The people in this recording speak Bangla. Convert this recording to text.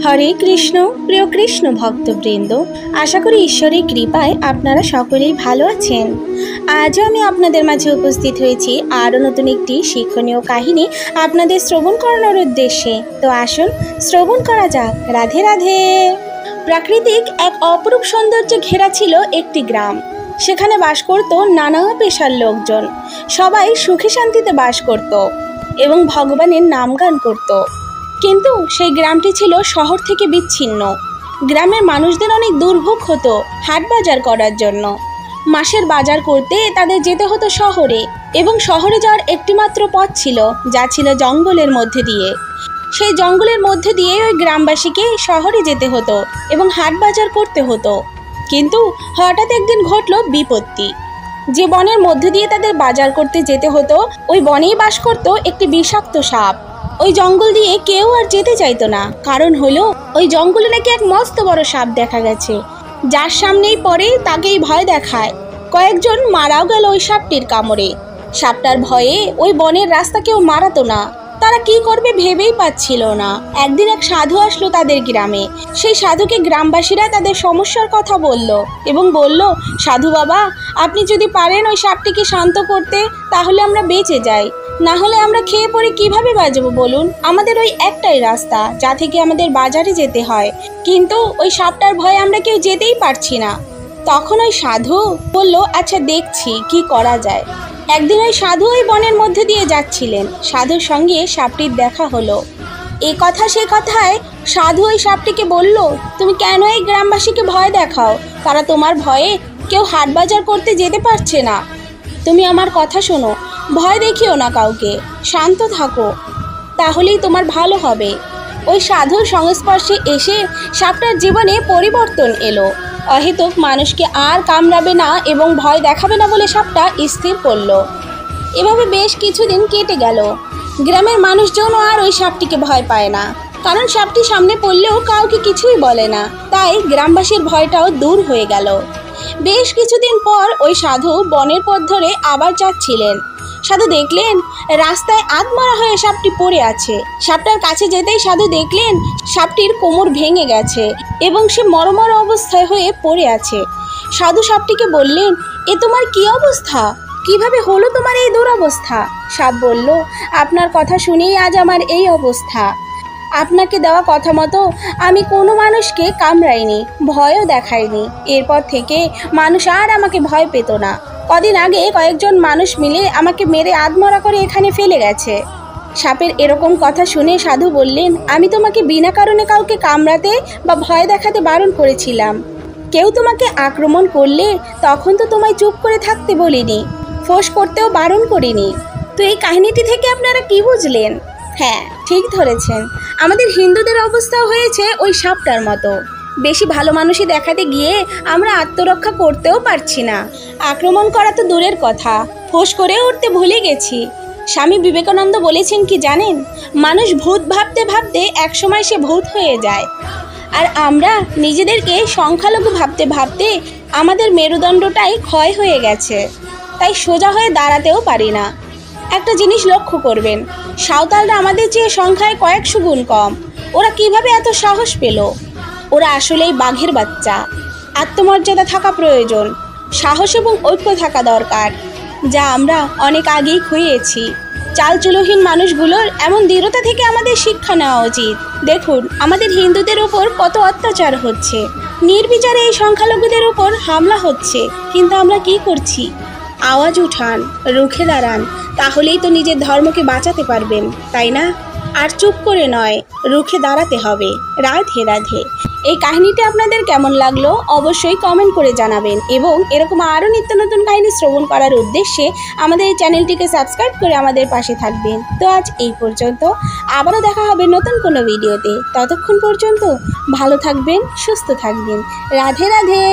হরে কৃষ্ণ। প্রিয় কৃষ্ণ ভক্তবৃন্দ, আশা করি ঈশ্বরের কৃপায় আপনারা সকলেই ভালো আছেন। আজও আমি আপনাদের মাঝে উপস্থিত হয়েছি আরও নতুন একটি শিক্ষণীয় কাহিনী আপনাদের শ্রবণ করানোর উদ্দেশ্যে। তো আসুন শ্রবণ করা যাক। রাধে রাধে। প্রাকৃতিক এক অপরূপ সৌন্দর্যে ঘেরা ছিল একটি গ্রাম। সেখানে বাস করত নানা পেশার লোকজন। সবাই সুখে শান্তিতে বাস করত এবং ভগবানের নাম গান করত। কিন্তু সেই গ্রামটি ছিল শহর থেকে বিচ্ছিন্ন। গ্রামের মানুষদের অনেক দুর্ভোগ হতো হাট বাজার করার জন্য। মাসের বাজার করতে তাদের যেতে হতো শহরে, এবং শহরে যাওয়ার একটিমাত্র পথ ছিল, যা ছিল জঙ্গলের মধ্যে দিয়ে। সেই জঙ্গলের মধ্যে দিয়ে ওই গ্রামবাসীকে শহরে যেতে হতো এবং হাট বাজার করতে হতো। কিন্তু হঠাৎ একদিন ঘটল বিপত্তি। যে বনের মধ্যে দিয়ে তাদের বাজার করতে যেতে হতো, ওই বনেই বাস করত একটি বিষাক্ত সাপ। ওই জঙ্গল দিয়ে কেউ আর যেতে চাইতো না। কারণ হলো ওই জঙ্গলে নাকি এক মস্ত বড় সাপ দেখা গেছে। যার সামনেই পড়ে তাকেই ভয় দেখায়। কয়েকজন মারাও গেল ওই সাপটির কামড়ে। সাপটার ভয়ে ওই বনের রাস্তা কেউ মারাতো না। তারা কি করবে ভেবেই পাচ্ছিল না। একদিন এক সাধু আসলো তাদের গ্রামে। সেই সাধুকে গ্রামবাসীরা তাদের সমস্যার কথা বলল এবং বলল, সাধু বাবা, আপনি যদি পারেন ওই সাপটিকে শান্ত করতে, তাহলে আমরা বেঁচে যাই। না হলে আমরা খেয়ে পড়ে কিভাবে বাঁচবো বলুন? আমাদের ওই একটাই রাস্তা, যা থেকে আমাদের বাজারে যেতে হয়, কিন্তু ওই সাপটার ভয়ে আমরা কেউ যেতেই পারছি না। তখন ওই সাধু বলল, আচ্ছা দেখছি কি করা যায়। একদিন ওই সাধু ওই বনের মধ্যে দিয়ে যাচ্ছিলেন। সাধুর সঙ্গে সাপটির দেখা হলো। এ কথা সে কথায় সাধু ওই সাপটিকে বলল, তুমি কেন এই গ্রামবাসীকে ভয় দেখাও? তারা তোমার ভয়ে কেউ হাট বাজার করতে যেতে পারছে না। তুমি আমার কথা শোনো, ভয় দেখিও না কাউকে, শান্ত থাকো, তাহলেই তোমার ভালো হবে। ওই সাধুর সংস্পর্শে এসে সাপটার জীবনে পরিবর্তন এলো। অহেতুক মানুষকে আর কামড়াবে না এবং ভয় দেখাবে না বলে সাপটা স্থির করলো। এভাবে বেশ কিছুদিন কেটে গেল। গ্রামের মানুষজনও আর ওই সাপটিকে ভয় পায় না, কারণ সাপটি সামনে পড়লেও কাউকে কিছুই বলে না। তাই গ্রামবাসীর ভয়টাও দূর হয়ে গেল। বেশ কিছুদিন পর ওই সাধু বনের পথ ধরে আবার যাচ্ছিলেন। সাধু দেখলেন রাস্তায় আধমরা হয়ে সাপটি পড়ে আছে। সাপটার কাছে যেতেই সাধু দেখলেন সাপটির কোমর ভেঙে গেছে এবং সে মরমর অবস্থায় হয়ে পড়ে আছে। সাধু সাপটিকে বললেন, এ তোমার কি অবস্থা? কিভাবে হলো তোমার এই দুরবস্থা? সাপ বলল, আপনার কথা শুনেই আজ আমার এই অবস্থা। আপনাকে দেওয়া কথা মতো আমি কোনো মানুষকে কামড়াইনি, ভয়ও দেখাইনি। এরপর থেকে মানুষ আর আমাকে ভয় পেত না। কদিন আগে কয়েকজন মানুষ মিলে আমাকে মেরে আধমরা করে এখানে ফেলে গেছে। সাপের এরকম কথা শুনে সাধু বললেন, আমি তোমাকে বিনা কারণে কাউকে কামড়াতে বা ভয় দেখাতে বারণ করেছিলাম। কেউ তোমাকে আক্রমণ করলে তখন তো তোমায় চুপ করে থাকতে বলিনি, ফোঁস করতেও বারণ করিনি। তো এই কাহিনীটি থেকে আপনারা কি বুঝলেন? হ্যাঁ, ঠিক ধরেছেন, আমাদের হিন্দুদের অবস্থা হয়েছে ওই সাপটার মতো। বেশি ভালো মানুষই দেখাতে গিয়ে আমরা আত্মরক্ষা করতেও পারছি না। আক্রমণ করা তো দূরের কথা, ফোঁস করে উঠতে ভুলে গেছি। স্বামী বিবেকানন্দ বলেছেন কি জানেন? মানুষ ভূত ভাবতে ভাবতে একসময় সে ভূত হয়ে যায়। আর আমরা নিজেদেরকে সংখ্যালঘু ভাবতে ভাবতে আমাদের মেরুদণ্ডটাই ক্ষয় হয়ে গেছে। তাই সোজা হয়ে দাঁড়াতেও পারি না। একটা জিনিস লক্ষ্য করবেন, সাঁওতালরা আমাদের চেয়ে সংখ্যায় কয়েকশো গুণ কম। ওরা কিভাবে এত সাহস পেল? ওরা আসলেই বাঘের বাচ্চা। আত্মমর্যাদা থাকা প্রয়োজন, সাহস এবং ঐক্য থাকা দরকার, যা আমরা অনেক আগেই খুইয়েছি। চালচুলোহীন মানুষগুলোর এমন দৃঢ়তা থেকে আমাদের শিক্ষা নেওয়া উচিত। দেখুন আমাদের হিন্দুদের উপর কত অত্যাচার হচ্ছে, নির্বিচারে এই সংখ্যালঘুদের উপর হামলা হচ্ছে, কিন্তু আমরা কি করছি? আওয়াজ উঠান, রুখে দাঁড়ান, তাহলেই তো নিজের ধর্মকে বাঁচাতে পারবেন, তাই না? আর চুপ করে নয়, রুখে দাঁড়াতে হবে। রাধে রাধে। এই কাহিনীটি আপনাদের কেমন লাগলো অবশ্যই কমেন্ট করে জানাবেন, এবং এরকম আরও নিত্য নতুন কাহিনী শ্রবণ করার উদ্দেশ্যে আমাদের এই চ্যানেলটিকে সাবস্ক্রাইব করে আমাদের পাশে থাকবেন। তো আজ এই পর্যন্ত, আবারও দেখা হবে নতুন কোনো ভিডিওতে। ততক্ষণ পর্যন্ত ভালো থাকবেন, সুস্থ থাকবেন। রাধে রাধে।